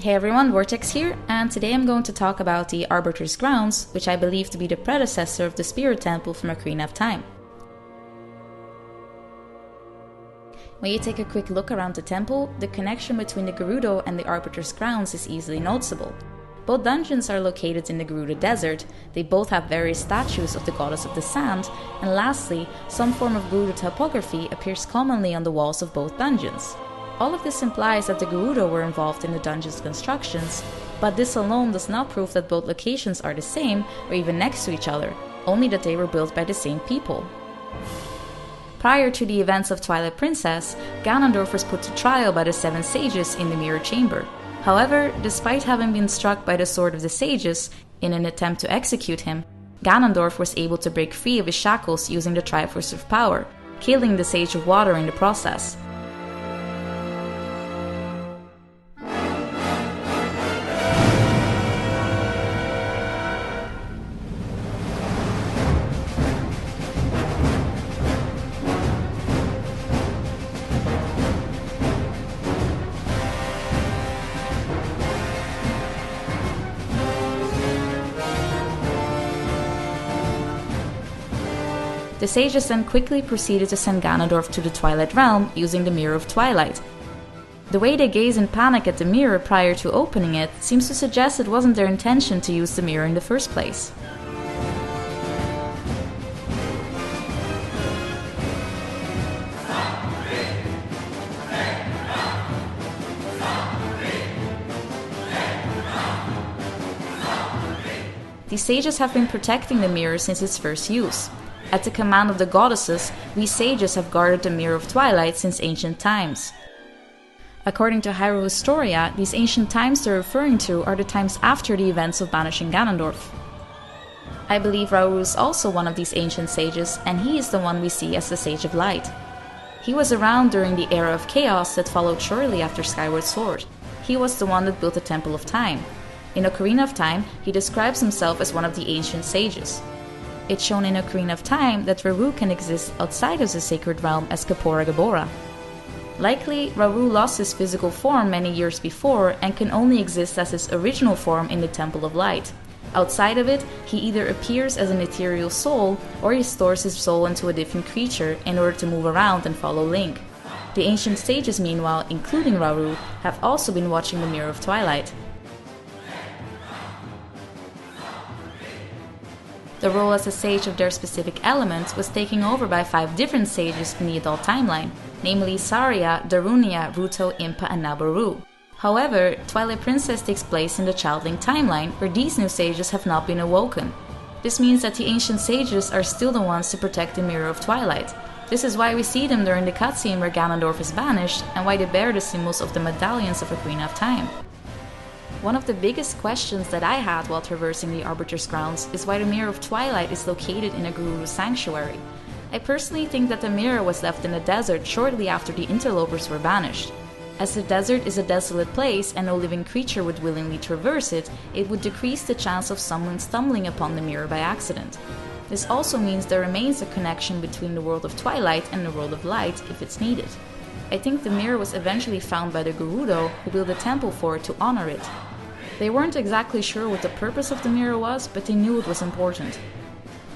Hey everyone, Vortex here, and today I'm going to talk about the Arbiter's Grounds, which I believe to be the predecessor of the Spirit Temple from Ocarina of Time. When you take a quick look around the temple, the connection between the Gerudo and the Arbiter's Grounds is easily noticeable. Both dungeons are located in the Gerudo Desert, they both have various statues of the goddess of the sand, and lastly, some form of Gerudo topography appears commonly on the walls of both dungeons. All of this implies that the Gerudo were involved in the dungeon's constructions, but this alone does not prove that both locations are the same or even next to each other, only that they were built by the same people. Prior to the events of Twilight Princess, Ganondorf was put to trial by the 7 sages in the Mirror Chamber. However, despite having been struck by the Sword of the Sages in an attempt to execute him, Ganondorf was able to break free of his shackles using the Triforce of Power, killing the Sage of Water in the process. The sages then quickly proceeded to send Ganondorf to the Twilight Realm using the Mirror of Twilight. The way they gaze in panic at the mirror prior to opening it seems to suggest it wasn't their intention to use the mirror in the first place. These sages have been protecting the mirror since its first use. At the command of the goddesses, we sages have guarded the Mirror of Twilight since ancient times. According to Hyrule Historia, these ancient times they're referring to are the times after the events of banishing Ganondorf. I believe Rauru is also one of these ancient sages, and he is the one we see as the Sage of Light. He was around during the era of chaos that followed shortly after Skyward Sword. He was the one that built the Temple of Time. In Ocarina of Time, he describes himself as one of the ancient sages. It's shown in Ocarina of Time that Rauru can exist outside of the sacred realm as Kapora Gabora. Likely, Rauru lost his physical form many years before and can only exist as his original form in the Temple of Light. Outside of it, he either appears as an ethereal soul or he stores his soul into a different creature in order to move around and follow Link. The ancient sages, meanwhile, including Rauru, have also been watching the Mirror of Twilight. The role as a sage of their specific element was taken over by 5 different sages in the adult timeline, namely Saria, Darunia, Ruto, Impa, and Naboru. However, Twilight Princess takes place in the Childling timeline, where these new sages have not been awoken. This means that the ancient sages are still the ones to protect the Mirror of Twilight. This is why we see them during the cutscene where Ganondorf is banished, and why they bear the symbols of the medallions of Ocarina of Time. One of the biggest questions that I had while traversing the Arbiter's Grounds is why the Mirror of Twilight is located in a Gerudo sanctuary. I personally think that the mirror was left in the desert shortly after the interlopers were banished. As the desert is a desolate place and no living creature would willingly traverse it, it would decrease the chance of someone stumbling upon the mirror by accident. This also means there remains a connection between the world of Twilight and the world of Light if it's needed. I think the mirror was eventually found by the Gerudo, who built a temple for it to honor it. They weren't exactly sure what the purpose of the mirror was, but they knew it was important.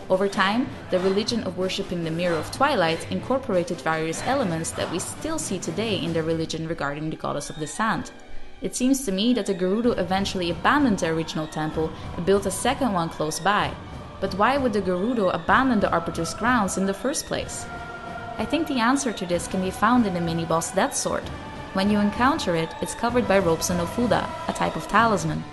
Over time, the religion of worshipping the Mirror of Twilight incorporated various elements that we still see today in their religion regarding the goddess of the sand. It seems to me that the Gerudo eventually abandoned their original temple and built a second one close by. But why would the Gerudo abandon the Arbiter's Grounds in the first place? I think the answer to this can be found in the mini-boss Death Sword. When you encounter it, it's covered by ropes and ofuda, a type of talisman.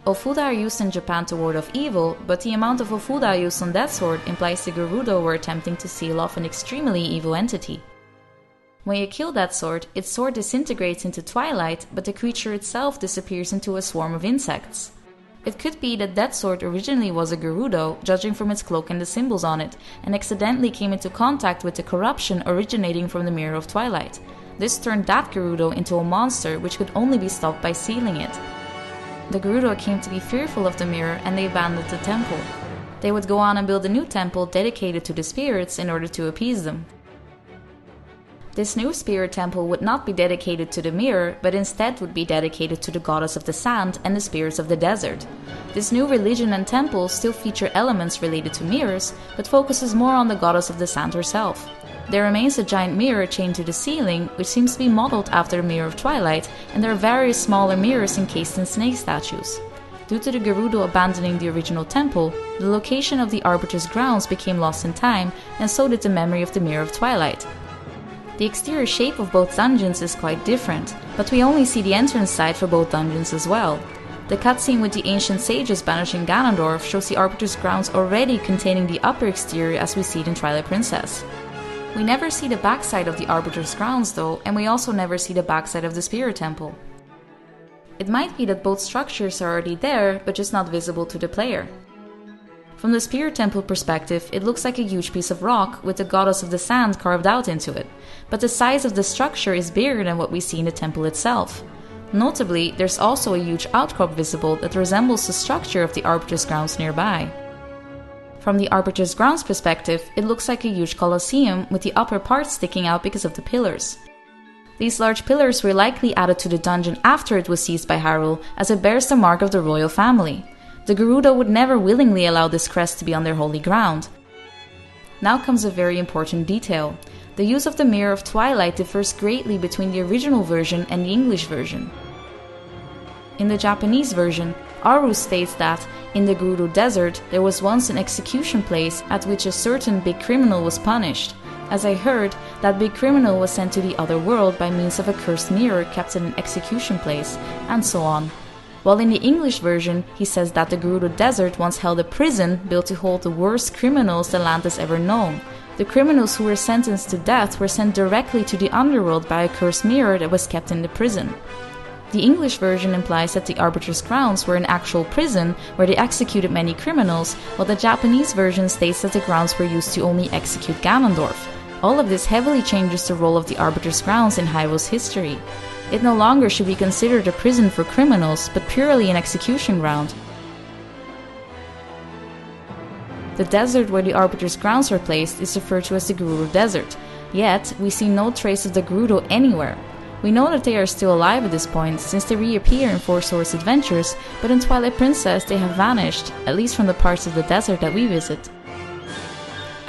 Ofuda are used in Japan to ward off evil, but the amount of ofuda used on Death Sword implies the Gerudo were attempting to seal off an extremely evil entity. When you kill that sword, its sword disintegrates into twilight, but the creature itself disappears into a swarm of insects. It could be that that sword originally was a Gerudo, judging from its cloak and the symbols on it, and accidentally came into contact with the corruption originating from the Mirror of Twilight. This turned that Gerudo into a monster which could only be stopped by sealing it. The Gerudo came to be fearful of the mirror and they abandoned the temple. They would go on and build a new temple dedicated to the spirits in order to appease them. This new spirit temple would not be dedicated to the mirror, but instead would be dedicated to the goddess of the sand and the spirits of the desert. This new religion and temple still feature elements related to mirrors, but focuses more on the goddess of the sand herself. There remains a giant mirror chained to the ceiling, which seems to be modeled after the Mirror of Twilight, and there are various smaller mirrors encased in snake statues. Due to the Gerudo abandoning the original temple, the location of the Arbiter's grounds became lost in time, and so did the memory of the Mirror of Twilight. The exterior shape of both dungeons is quite different, but we only see the entrance side for both dungeons as well. The cutscene with the ancient sages banishing Ganondorf shows the Arbiter's grounds already containing the upper exterior as we see it in Twilight Princess. We never see the backside of the Arbiter's grounds though, and we also never see the backside of the Spirit Temple. It might be that both structures are already there, but just not visible to the player. From the Spirit Temple perspective, it looks like a huge piece of rock with the goddess of the sand carved out into it, but the size of the structure is bigger than what we see in the temple itself. Notably, there's also a huge outcrop visible that resembles the structure of the Arbiter's grounds nearby. From the Arbiter's grounds perspective, it looks like a huge colosseum with the upper part sticking out because of the pillars. These large pillars were likely added to the dungeon after it was seized by Hyrule, as it bears the mark of the royal family. The Gerudo would never willingly allow this crest to be on their holy ground. Now comes a very important detail. The use of the Mirror of Twilight differs greatly between the original version and the English version. In the Japanese version, Aru states that, in the Gerudo Desert, there was once an execution place at which a certain big criminal was punished. As I heard, that big criminal was sent to the other world by means of a cursed mirror kept in an execution place, and so on. While in the English version, he says that the Gerudo Desert once held a prison built to hold the worst criminals the land has ever known. The criminals who were sentenced to death were sent directly to the underworld by a cursed mirror that was kept in the prison. The English version implies that the Arbiter's grounds were an actual prison where they executed many criminals, while the Japanese version states that the grounds were used to only execute Ganondorf. All of this heavily changes the role of the Arbiter's grounds in Hyrule's history. It no longer should be considered a prison for criminals, but purely an execution ground. The desert where the Arbiter's grounds are placed is referred to as the Gerudo Desert, yet we see no trace of the Gerudo anywhere. We know that they are still alive at this point, since they reappear in Four Swords Adventures, but in Twilight Princess they have vanished, at least from the parts of the desert that we visit.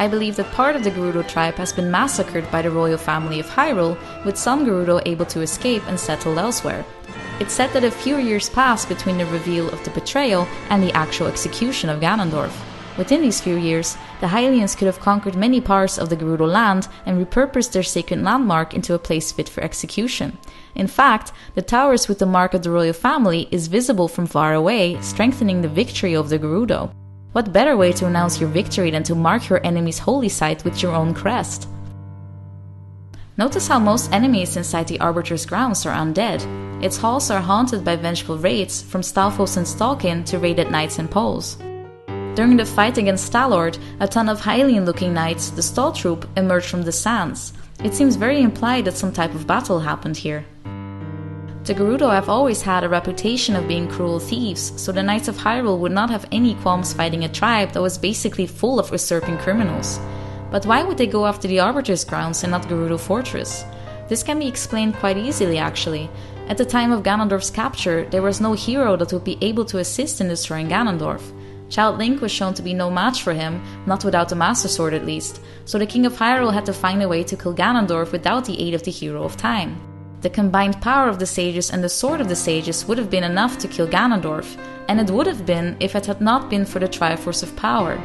I believe that part of the Gerudo tribe has been massacred by the royal family of Hyrule, with some Gerudo able to escape and settle elsewhere. It's said that a few years passed between the reveal of the betrayal and the actual execution of Ganondorf. Within these few years, the Hylians could have conquered many parts of the Gerudo land and repurposed their sacred landmark into a place fit for execution. In fact, the towers with the mark of the royal family is visible from far away, strengthening the victory of the Gerudo. What better way to announce your victory than to mark your enemy's holy site with your own crest? Notice how most enemies inside the Arbiter's grounds are undead. Its halls are haunted by vengeful raids, from Stalfos and Stalkin to raided knights and poles. During the fight against Stalord, a ton of Hylian-looking knights, the Stall Troop, emerged from the sands. It seems very implied that some type of battle happened here. The Gerudo have always had a reputation of being cruel thieves, so the Knights of Hyrule would not have any qualms fighting a tribe that was basically full of usurping criminals. But why would they go after the Arbiter's grounds and not Gerudo Fortress? This can be explained quite easily actually. At the time of Ganondorf's capture, there was no hero that would be able to assist in destroying Ganondorf. Child Link was shown to be no match for him, not without the Master Sword at least, so the King of Hyrule had to find a way to kill Ganondorf without the aid of the Hero of Time. The combined power of the sages and the sword of the sages would have been enough to kill Ganondorf, and it would have been if it had not been for the Triforce of Power.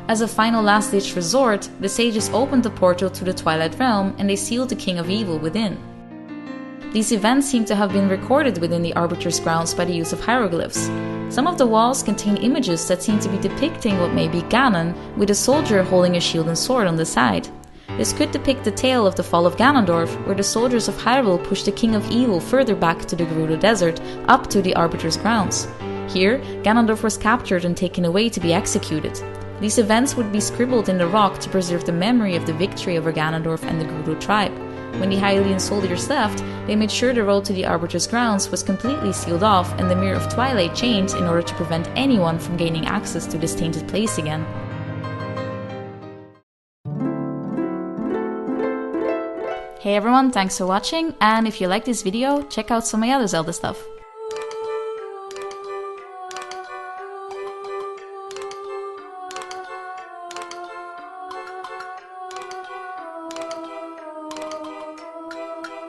As a final last-ditch resort, the sages opened the portal to the Twilight Realm and they sealed the King of Evil within. These events seem to have been recorded within the Arbiter's grounds by the use of hieroglyphs. Some of the walls contain images that seem to be depicting what may be Ganon, with a soldier holding a shield and sword on the side. This could depict the tale of the fall of Ganondorf, where the soldiers of Hyrule pushed the King of Evil further back to the Gerudo Desert, up to the Arbiter's grounds. Here, Ganondorf was captured and taken away to be executed. These events would be scribbled in the rock to preserve the memory of the victory over Ganondorf and the Gerudo tribe. When the Hylian soldiers left, they made sure the road to the Arbiter's grounds was completely sealed off and the Mirror of Twilight chained in order to prevent anyone from gaining access to this tainted place again. Hey everyone, thanks for watching, and if you like this video, check out some of my other Zelda stuff.